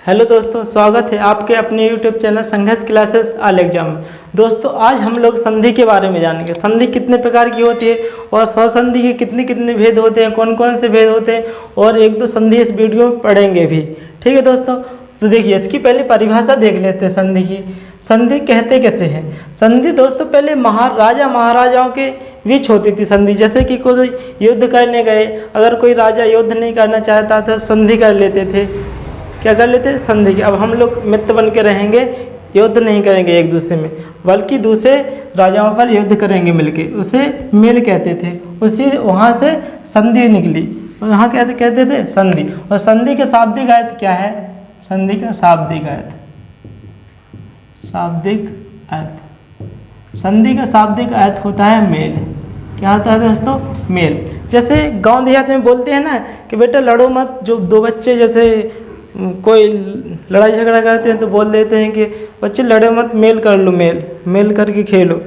Hello दोस्तों, स्वागत है आपके अपने YouTube चैनल संघर्ष क्लासेस ऑल एग्जाम में। दोस्तों आज हम लोग संधि के बारे में जानेंगे। संधि कितने प्रकार की होती है और स्वसंधि के कितने कितने भेद होते हैं, कौन कौन से भेद होते हैं, और एक दो संधि इस वीडियो में पढ़ेंगे भी। ठीक है दोस्तों, तो देखिए इसकी पहले परिभाषा देख लेते हैं संधि की। संधि कहते कैसे हैं? संधि दोस्तों पहले राजा महाराजाओं के बीच होती थी संधि। जैसे कि कोई युद्ध करने गए, अगर कोई राजा युद्ध नहीं करना चाहता तो संधि कर लेते थे। क्या कर लेते? संधि की। अब हम लोग मित्र बन के रहेंगे, युद्ध नहीं करेंगे एक दूसरे में, बल्कि दूसरे राजाओं पर युद्ध करेंगे मिलके, उसे मेल कहते थे। उसी वहाँ से संधि निकली, वहाँ कहते थे संधि। और संधि के शाब्दिक अर्थ क्या है? संधि का शाब्दिक अर्थ, शाब्दिक अर्थ, संधि का शाब्दिक अर्थ होता है मेल। क्या होता है दोस्तों? मेल। जैसे गांव देहात में बोलते हैं ना कि बेटा लड़ो मत। जो दो बच्चे जैसे कोई लड़ाई झगड़ा करते हैं तो बोल देते हैं कि बच्चे लड़े मत, मेल कर लो, मेल करके खेलो,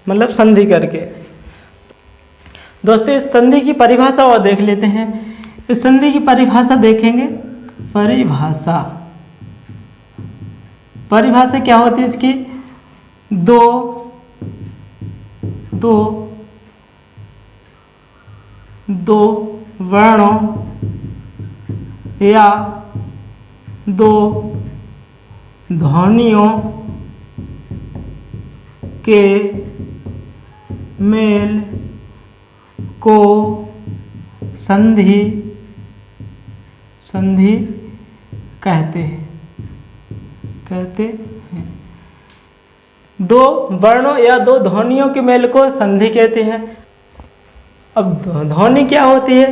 मतलब संधि करके। दोस्तों इस संधि की परिभाषा और देख लेते हैं। इस संधि की परिभाषा देखेंगे। परिभाषा क्या होती है इसकी? दो वर्णों या दो ध्वनियों के मेल को संधि कहते हैं। दो वर्णों या दो ध्वनियों के मेल को संधि कहते हैं। अब ध्वनि क्या होती है?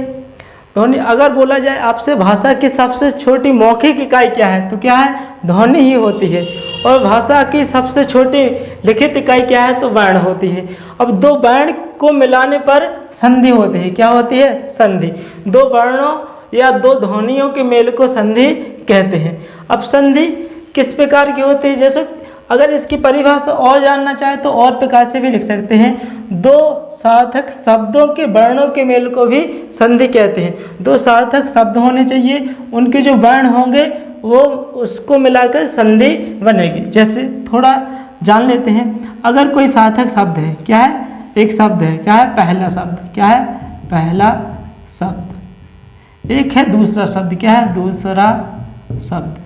ध्वनि अगर बोला जाए आपसे भाषा की सबसे छोटी मौखिक इकाई क्या है, तो क्या है? ध्वनि ही होती है। और भाषा की सबसे छोटी लिखित इकाई क्या है? तो वर्ण होती है। अब दो वर्ण को मिलाने पर संधि होती है। क्या होती है? संधि। दो वर्णों या दो ध्वनियों के मेल को संधि कहते हैं। अब संधि किस प्रकार की होती है? जैसे अगर इसकी परिभाषा और जानना चाहे तो और प्रकार से भी लिख सकते हैं। दो सार्थक शब्दों के वर्णों के मेल को भी संधि कहते हैं। दो सार्थक शब्द होने चाहिए, उनके जो वर्ण होंगे वो उसको मिलाकर संधि बनेगी। जैसे थोड़ा जान लेते हैं। अगर कोई सार्थक शब्द है, क्या है? एक शब्द है, क्या है? पहला शब्द। क्या है? पहला शब्द। एक है दूसरा शब्द, क्या है? दूसरा शब्द।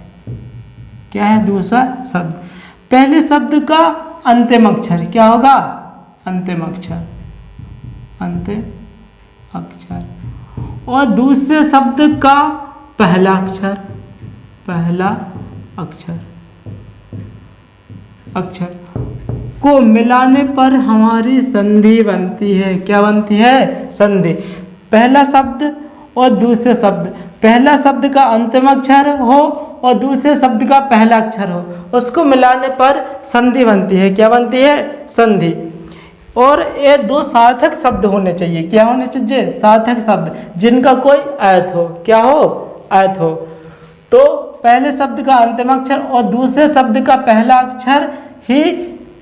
क्या है? दूसरा शब्द। पहले शब्द का अंतिम अक्षर क्या होगा? अंतिम अक्षर। और दूसरे शब्द का पहला अक्षर को मिलाने पर हमारी संधि बनती है। क्या बनती है? संधि। पहला शब्द और दूसरे शब्द, पहला शब्द का अंतिम अक्षर हो और दूसरे शब्द का पहला अक्षर हो, उसको मिलाने पर संधि बनती है। क्या बनती है? संधि। और ये दो सार्थक शब्द होने चाहिए। क्या होने चाहिए? सार्थक शब्द, जिनका कोई अर्थ हो। क्या हो? अर्थ हो। तो पहले शब्द का अंतिम अक्षर और दूसरे शब्द का पहला अक्षर ही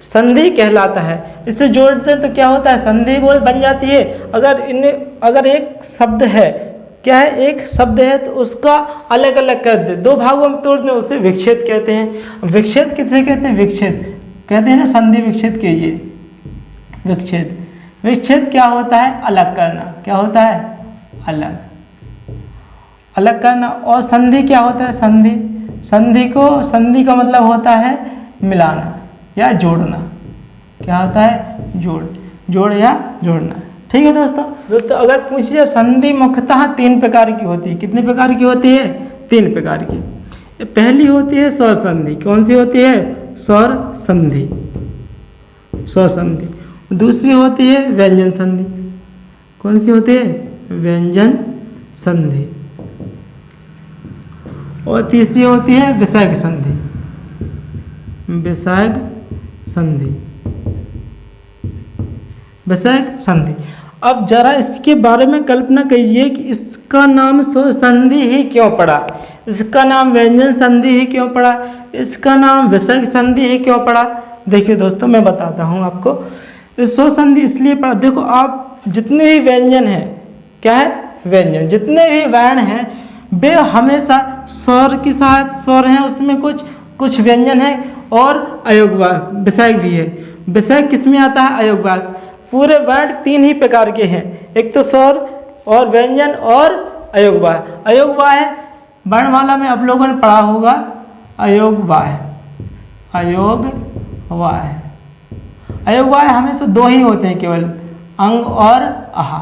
संधि कहलाता है। इसे जोड़ते हैं तो क्या होता है? संधि वो बन जाती है। अगर एक शब्द है, क्या है? एक शब्द है तो उसका अलग अलग कर दे, दो भागों में तोड़ दे, उसे विच्छेद कहते हैं। विच्छेद किसे कहते हैं? विच्छेद कहते हैं ना, संधि विच्छेद कीजिए। विच्छेद क्या होता है? अलग करना। क्या होता है? अलग करना। और संधि क्या होता है? संधि का मतलब होता है मिलाना या जोड़ना। क्या होता है? जोड़ या जोड़ना। ठीक है दोस्तों अगर पूछिए संधि मुख्यतः तीन प्रकार की होती है। कितने प्रकार की होती है? तीन प्रकार की। पहली होती है स्वर संधि। कौन सी होती है? स्वर संधि। दूसरी होती है व्यंजन संधि। कौन सी होती है? व्यंजन संधि। और तीसरी होती है विसर्ग संधि। अब जरा इसके बारे में कल्पना कीजिए कि इसका नाम स्वर संधि ही क्यों पड़ा, इसका नाम व्यंजन संधि ही क्यों पड़ा, इसका नाम विसर्ग संधि ही क्यों पड़ा। देखिए दोस्तों मैं बताता हूँ आपको। स्वर संधि इसलिए पड़ा, देखो आप जितने भी व्यंजन हैं, क्या है? व्यंजन, जितने भी वर्ण हैं, वे हमेशा स्वर के साथ स्वर हैं, उसमें कुछ व्यंजन है और अयोगवाग विसर्ग भी है। विसर्ग किस में आता है? अयोगवाग। पूरे वर्ण 3 ही प्रकार के हैं, एक तो स्वर और व्यंजन और अयोगवाग। अयोगवाग है वर्णमाला में आप लोगों ने पढ़ा होगा, अयोगवाग। अयोगवाग हमेशा 2 ही होते हैं केवल, अंग और आहा।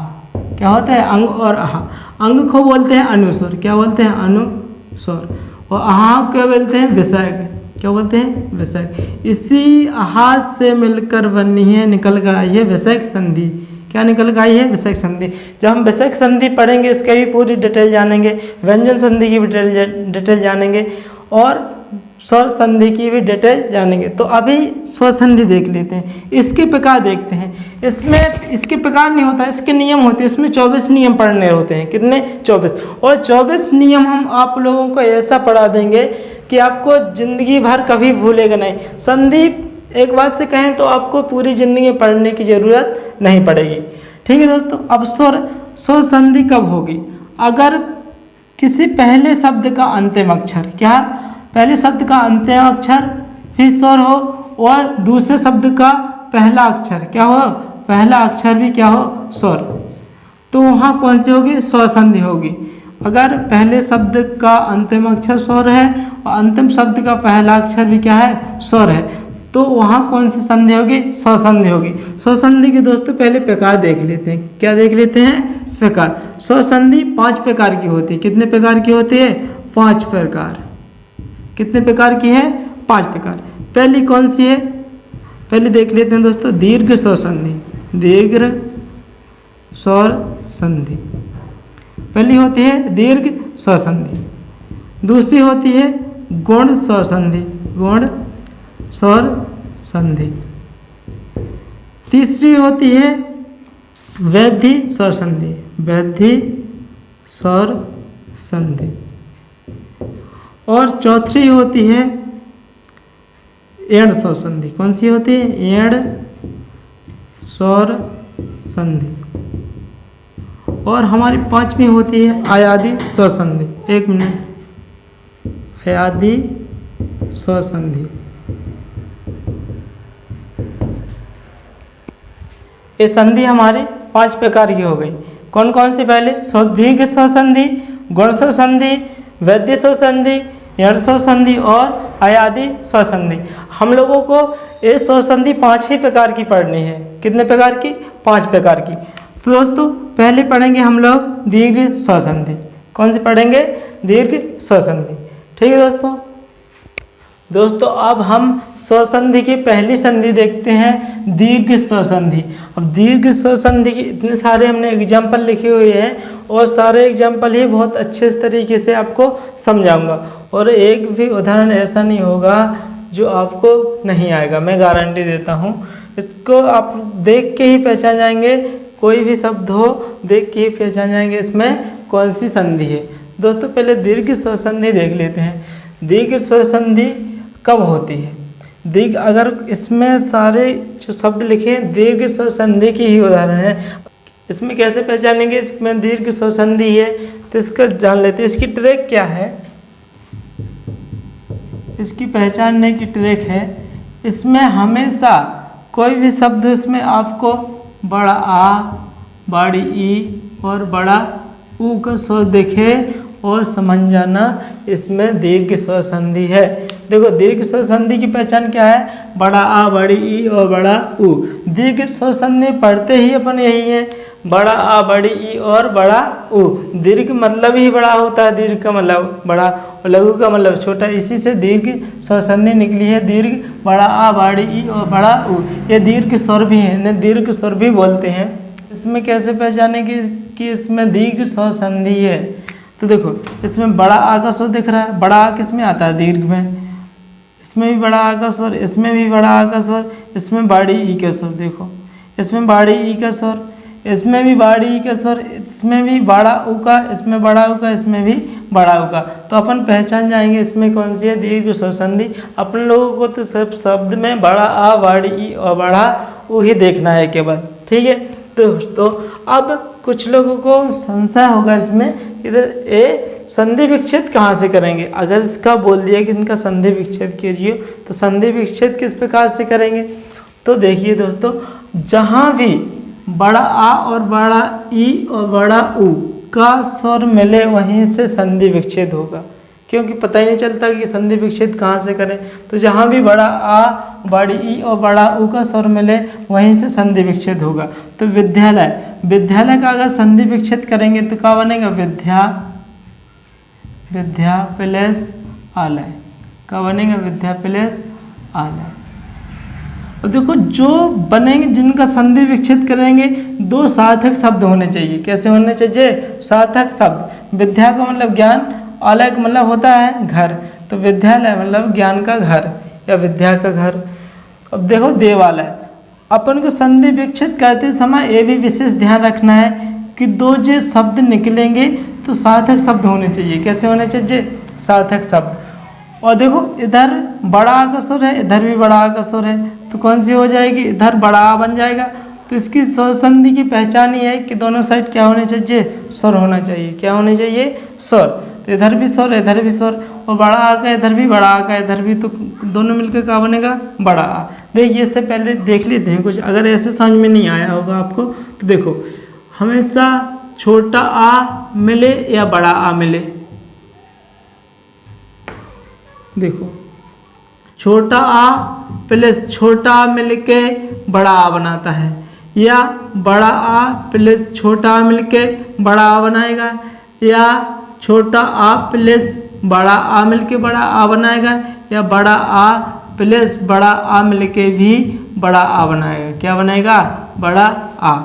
क्या होता है? अंग और आहा। अंग को बोलते हैं अनुस्वर, क्या बोलते हैं? अनुस्वर। और आहा को बोलते हैं विसर्ग, क्या बोलते हैं? विसर्ग। इसी आहा से मिलकर बनी है, निकल कर आई है विसर्ग संधि। क्या निकल कर आई है? विसर्ग संधि। जब हम विसर्ग संधि पढ़ेंगे इसके भी पूरी डिटेल जानेंगे, व्यंजन संधि की भी डिटेल जानेंगे और स्वर संधि की भी डिटेल जानेंगे। तो अभी स्वर संधि देख लेते हैं, इसके प्रकार देखते हैं। इसमें इसके प्रकार नहीं होता, इसके नियम होते हैं। इसमें 24 नियम पढ़ने होते हैं। कितने? 24। और 24 नियम हम आप लोगों को ऐसा पढ़ा देंगे कि आपको जिंदगी भर कभी भूलेगा नहीं। संधि एक बात से कहें तो आपको पूरी जिंदगी पढ़ने की जरूरत नहीं पड़ेगी। ठीक है दोस्तों। अब स्वर संधि कब होगी? अगर किसी पहले शब्द का अंतिम अक्षर, क्या पहले शब्द का अंतिम अक्षर फिर स्वर हो और दूसरे शब्द का पहला अक्षर क्या हो? पहला अक्षर भी क्या हो? स्वर। तो वहाँ कौन सी होगी? स्वर संधि होगी। अगर पहले शब्द का अंतिम अक्षर स्वर है और अंतिम शब्द का पहला अक्षर भी क्या है? स्वर है, तो वहाँ कौन सी संधि होगी? स्वर संधि होगी। स्वर संधि के दोस्तों पहले प्रकार देख लेते हैं। क्या देख लेते हैं? प्रकार। स्वर संधि 5 प्रकार की होती है। कितने प्रकार की होती है? 5 प्रकार। कितने प्रकार की है? 5 प्रकार। पहली कौन सी है? पहले देख लेते हैं दोस्तों, दीर्घ स्वर संधि। दीर्घ स्वर संधि पहली होती है, दीर्घ स्वर संधि। दूसरी होती है गुण स्वर संधि, गुण स्वर संधि। तीसरी होती है वैधि स्वर संधि, वैधि स्वर संधि। और चौथी होती है एण स्वर संधि। कौन सी होती है? एण स्वर संधि। और हमारी 5वीं होती है आयादी स्वर संधि। 1 मिनट। आयादी स्वर संधि। ये संधि हमारे 5 प्रकार की हो गई। कौन कौन सी? पहले दीर्घ स्वर संधि, गुण स्वर संधि, वैधि स्वर संधि, एण स्वर संधि और आयादी स्वर संधि। हम लोगों को ये स्वर संधि 5 ही प्रकार की पढ़नी है। कितने प्रकार की? 5 प्रकार की। तो दोस्तों पहले पढ़ेंगे हम लोग दीर्घ स्वर संधि। कौन सी पढ़ेंगे? दीर्घ स्वर संधि। ठीक है दोस्तों अब हम स्वर संधि की पहली संधि देखते हैं, दीर्घ स्वर संधि। अब दीर्घ स्वर संधि की इतने सारे हमने एग्जाम्पल लिखे हुए हैं और सारे एग्जाम्पल ही बहुत अच्छे तरीके से आपको समझाऊंगा और एक भी उदाहरण ऐसा नहीं होगा जो आपको नहीं आएगा, मैं गारंटी देता हूँ। इसको आप देख के ही पहचान जाएंगे, कोई भी शब्द हो देख के ही पहचान जाएंगे इसमें कौन सी संधि है। दोस्तों पहले दीर्घ स्वर संधि देख लेते हैं। दीर्घ स्वर संधि कब होती है? दीर्घ, अगर इसमें सारे जो शब्द लिखे हैं दीर्घ स्वर संधि की ही उदाहरण है। इसमें कैसे पहचानेंगे इसमें दीर्घ स्वर संधि है? तो इसका जान लेते हैं। इसकी ट्रिक क्या है? इसकी पहचानने की ट्रिक है, इसमें हमेशा कोई भी शब्द इसमें आपको बड़ा आ, बड़ी ई और बड़ा ऊ का स्वर देखे और समझ जाना इसमें दीर्घ स्वर संधि है। देखो दीर्घ स्वर संधि की पहचान क्या है? बड़ा आ, बड़ी ई और बड़ा ऊ। दीर्घ स्वर संधि पढ़ते ही अपन यही है, बड़ा आ, बड़ी ई और बड़ा ऊ। दीर्घ मतलब ही बड़ा होता है, दीर्घ का मतलब बड़ा और लघु का मतलब छोटा, इसी से दीर्घ स्वर संधि निकली है। दीर्घ बड़ा आ, बड़ी ई और बड़ा ऊ, ये दीर्घ स्वर भी है, इन्हें दीर्घ स्वर भी बोलते हैं। इसमें कैसे पहचाने कि इसमें दीर्घ स्वर संधि है? तो देखो इसमें बड़ा आ का स्वर दिख रहा है, बड़ा आ किस में आता है? दीर्घ में। इसमें भी बड़ा आ का स्वर, इसमें भी बड़ा आ का स्वर, इसमें बाड़ी ई का स्वर। देखो इसमें बाड़ी ई का स्वर, इसमें भी बाड़ी ई का स्वर, इसमें भी बड़ा ऊ का, इसमें बड़ा ऊ का, इसमें भी बड़ा ऊ का। तो अपन पहचान जाएंगे इसमें कौन सी है? दीर्घ स्वर संधि। अपन लोगों को तो सब शब्द में बड़ा आ, बड़ी ई और बड़ा ऊ ही देखना है केवल। ठीक है, दोस्तों अब कुछ लोगों को संशय होगा इसमें, इधर ए संधि विच्छेद कहाँ से करेंगे। अगर इसका बोल दिया कि इनका संधि विच्छेद कीजिए तो संधि विच्छेद किस प्रकार से करेंगे। तो देखिए दोस्तों, जहाँ भी बड़ा आ और बड़ा ई और बड़ा ऊ का स्वर मिले वहीं से संधि विच्छेद होगा, क्योंकि पता ही नहीं चलता कि संधि विच्छेद कहाँ से करें। तो जहाँ भी बड़ा आ, बड़ी ई और बड़ा ऊ का स्वर मिले वहीं से संधि विच्छेद होगा। तो विद्यालय का अगर संधि विच्छेद करेंगे तो क्या बनेगा, विद्या प्लस आलय। क्या बनेगा, विद्या प्लस आलय। और देखो जो बनेंगे जिनका संधि विच्छेद करेंगे दो सार्थक शब्द होने चाहिए। कैसे होने चाहिए, सार्थक शब्द। विद्या का मतलब ज्ञान, आलय का मतलब होता है घर, तो विद्यालय मतलब ज्ञान का घर या विद्या का घर। अब देखो देवालय, अपन को संधि विच्छेद करते समय ये भी विशेष ध्यान रखना है कि दो जो शब्द निकलेंगे तो सार्थक शब्द होने चाहिए। कैसे होने चाहिए, सार्थक शब्द। और देखो इधर बड़ा आ का स्वर है, इधर भी बड़ा आ का स्वर है, तो कौन सी हो जाएगी, इधर बड़ा आ बन जाएगा। तो इसकी स्वर संधि की पहचान ही है कि दोनों साइड क्या होने चाहिए, स्वर होना चाहिए। क्या होने चाहिए, स्वर। तो इधर भी स्वर, इधर भी स्वर, और बड़ा आ का इधर भी, बड़ा आ का इधर भी, तो दोनों मिलकर क्या बनेगा, बड़ा आ। देखिए इससे पहले देख लेते हैं कुछ, अगर ऐसे समझ में नहीं आया होगा आपको तो देखो, हमेशा छोटा आ मिले या बड़ा आ मिले। देखो छोटा आ प्लस छोटा आ मिलके बड़ा आ बनाता है, या बड़ा आ प्लस छोटा आ मिलके बड़ा आ बनाएगा, या छोटा आ प्लस बड़ा आ मिलके बड़ा आ बनाएगा, या बड़ा आ प्लस बड़ा आ मिलके भी बड़ा आ बनाएगा। क्या बनेगा, बड़ा आ।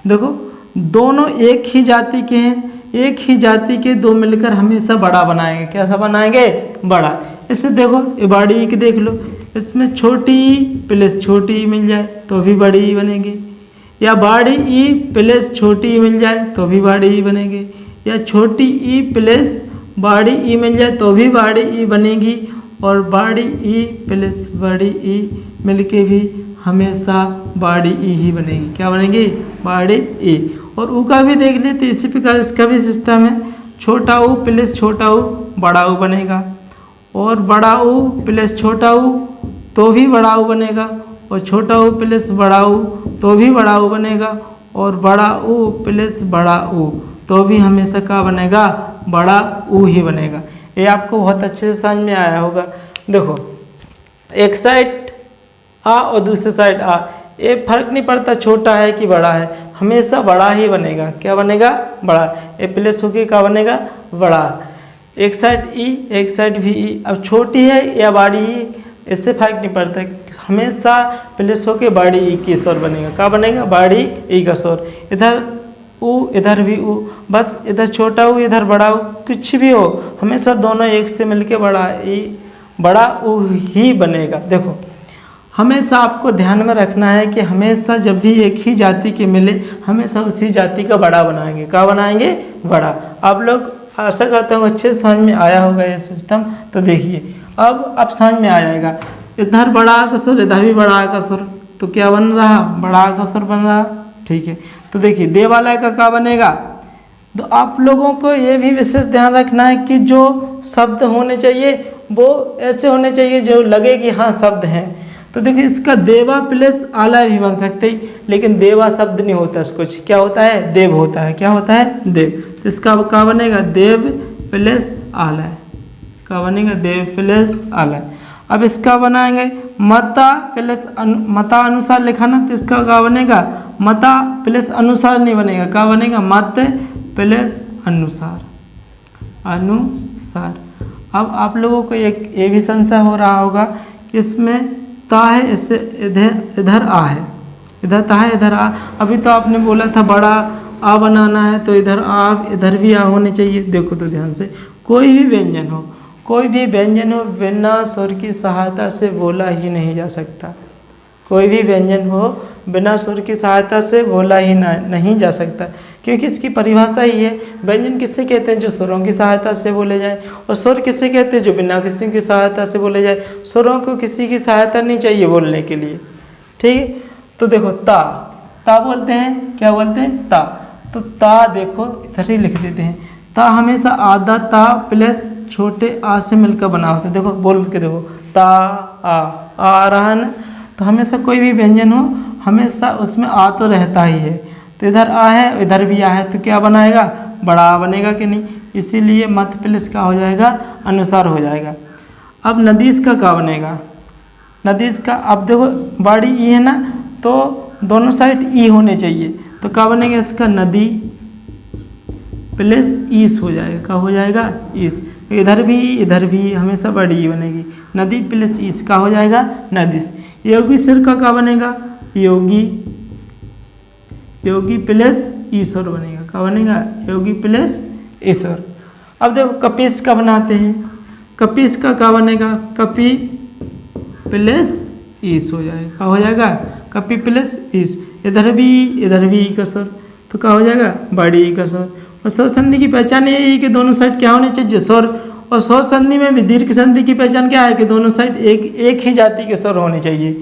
देखो दोनों एक ही जाति के हैं, एक ही जाति के दो मिलकर हमेशा बड़ा बनाएंगे। कैसा बनाएंगे, बड़ा। इससे देखो ये बड़ी ई की देख लो, इसमें छोटी ई प्लस छोटी ई मिल जाए तो भी बड़ी ई बनेगी, या बड़ी ई प्लस छोटी ई मिल जाए तो भी बड़ी ई बनेगी, या छोटी ई प्लस बड़ी ई मिल जाए तो भी बड़ी ई बनेगी, और बड़ी ई प्लस बड़ी ई मिलके भी हमेशा बड़ी ई ही बनेगी। क्या बनेगी, बड़ी ई। और ऊ का भी देख लेते इसी प्रकार इसका भी सिस्टम है, छोटा ऊ प्लस छोटा ऊ बड़ा ऊ बनेगा, और बड़ा ऊ प्लस छोटा ऊ तो भी बड़ा ऊ बनेगा, और छोटा ऊ प्लस बड़ा ऊ तो भी बड़ा ऊ बनेगा, और बड़ा ऊ प्लस बड़ा ऊ तो भी हमेशा क्या बनेगा, बड़ा ऊ ही बनेगा। ये आपको बहुत अच्छे से समझ में आया होगा। देखो एक साइड आ और दूसरी साइड आ, ये फर्क नहीं पड़ता छोटा है कि बड़ा है, हमेशा बड़ा ही बनेगा। क्या बनेगा, बड़ा। ए प्लस होके क्या बनेगा, बड़ा। एक साइड ई एक साइड भी ई, अब छोटी है या बड़ी ई इससे फर्क नहीं पड़ता, हमेशा प्लस होके बड़ी ई की स्वर बनेगा। क्या बनेगा, बड़ी ई का स्वर। इधर ऊ इधर भी ऊ, बस इधर छोटा ऊ इधर बड़ा ऊ, कुछ भी हो हमेशा दोनों एक से मिलके बड़ा ई बड़ा ऊ ही बनेगा। देखो हमेशा आपको ध्यान में रखना है कि हमेशा जब भी एक ही जाति के मिले हमेशा उसी जाति का बड़ा बनाएंगे। क्या बनाएंगे, बड़ा। आप लोग आशा करता हूँ अच्छे से समझ में आया होगा ये सिस्टम। तो देखिए अब समझ में आ जाएगा, इधर बड़ा का सुर इधर भी बड़ा का सुर, तो क्या बन रहा, बड़ा का सुर बन रहा। ठीक है, तो देखिए देवालय का क्या बनेगा। तो आप लोगों को ये भी विशेष ध्यान रखना है कि जो शब्द होने चाहिए वो ऐसे होने चाहिए जो लगे कि हाँ शब्द हैं। तो देखिए इसका देवा प्लस आलय भी बन सकते हैं, लेकिन देवा शब्द नहीं होता, कुछ क्या होता है, देव होता है। क्या होता है, देव। तो इसका क्या बनेगा, देव प्लस आलय। क्या बनेगा, देव प्लस आलय। अब इसका बनाएंगे मता प्लस मता अनुसार लिखा ना, तो इसका क्या बनेगा, मता प्लस अनुसार नहीं बनेगा। क्या बनेगा, मत प्लस अनुसार, अनुसार। अब आप लोगों को एक ये भी संशय हो रहा होगा कि इसमें ता है, इससे इधर आ है, इधर ता है इधर आ। अभी तो आपने बोला था बड़ा आ बनाना है, तो इधर आ इधर भी आ होने चाहिए। देखो तो ध्यान से, कोई भी व्यंजन हो बिना स्वर की सहायता से बोला ही नहीं जा सकता। कोई भी व्यंजन हो बिना स्वर की सहायता से बोला ही नहीं जा सकता, क्योंकि इसकी परिभाषा ही है। व्यंजन किसे कहते हैं, जो स्वरों की सहायता से बोले जाए, और स्वर किसे कहते हैं, जो बिना किसी की सहायता से बोले जाए। स्वरों को किसी की सहायता नहीं चाहिए बोलने के लिए। ठीक है, तो देखो ता ता बोलते हैं, क्या बोलते हैं, ता। तो ता देखो इधर ही लिख देते हैं। ता हमेशा आधा ता प्लस छोटे आ से मिलकर बना होता है। देखो बोल के देखो, ता आ रहा है ना। तो हमेशा कोई भी व्यंजन हो हमेशा उसमें आ तो रहता ही है। तो इधर आ है, इधर भी आ है, तो क्या बनाएगा, बड़ा आ बनेगा कि नहीं। इसीलिए मध्य प्लस का हो जाएगा, अनुसार हो जाएगा। अब नदीस का क्या बनेगा, नदीस का, अब देखो बड़ी ई है ना, तो दोनों साइड ई होने चाहिए। तो क्या बनेगा इसका, नदी प्लस ईस हो जाएगा। क्या हो जाएगा, ईस। इधर भी हमेशा बड़ी ई बनेगी। नदी प्लस ईस का हो जाएगा नदीस। योगी सिर का क्या बनेगा, योगी प्लस ईश्वर बनेगा। क्या बनेगा, योगी प्लस ईश्वर। अब देखो कपीस का बनाते हैं। कपीस का क्या बनेगा, कपि प्लस ईस हो जाएगा। क्या हो जाएगा, कपि प्लस ईस। इधर भी ई का स्वर, तो क्या हो जाएगा, बड़ी ई का स्वर। और स्वर संधि की पहचान यही है कि दोनों साइड क्या होने चाहिए, स्वर। और स्वर संधि में भी दीर्घ संधि की पहचान क्या है कि दोनों साइड एक ही जाति के स्वर होने चाहिए।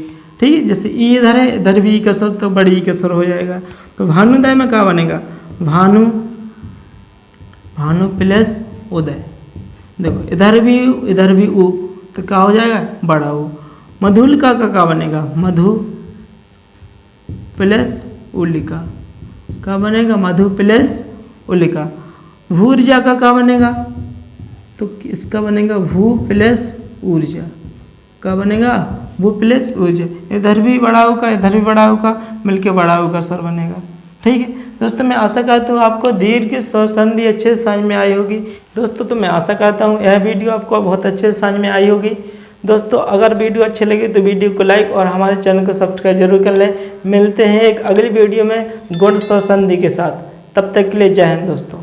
ठीक है, जैसे ई इधर है, इधर भी ई का स्वर, तो बड़ी ई का स्वर हो जाएगा। तो भानुदय में क्या बनेगा, भानु प्लस उदय। देखो इधर भी उ, तो क्या हो जाएगा, बड़ा उ। मधुलिका का क्या बनेगा, मधु प्लस उलिका। क्या बनेगा, मधु प्लस उलिका। भूर्जा का क्या बनेगा, तो इसका बनेगा भू प्लस ऊर्जा। क्या बनेगा, भू प्लस ऊर्जा। इधर भी बड़ा ऊ का, इधर भी बड़ा ऊ का, मिलके बड़ा ऊ का स्वर बनेगा। ठीक है दोस्तों, मैं आशा करता हूँ आपको दीर्घ स्वर संधि अच्छे से समझ में आई होगी। दोस्तों तो मैं आशा करता हूँ यह वीडियो आपको बहुत अच्छे से समझ में आई होगी। दोस्तों अगर वीडियो अच्छी लगी तो वीडियो को लाइक और हमारे चैनल को सब्सक्राइब जरूर कर लें। मिलते हैं एक अगली वीडियो में गुण स्वर संधि के साथ। तब तक के लिए जय हिंद दोस्तों।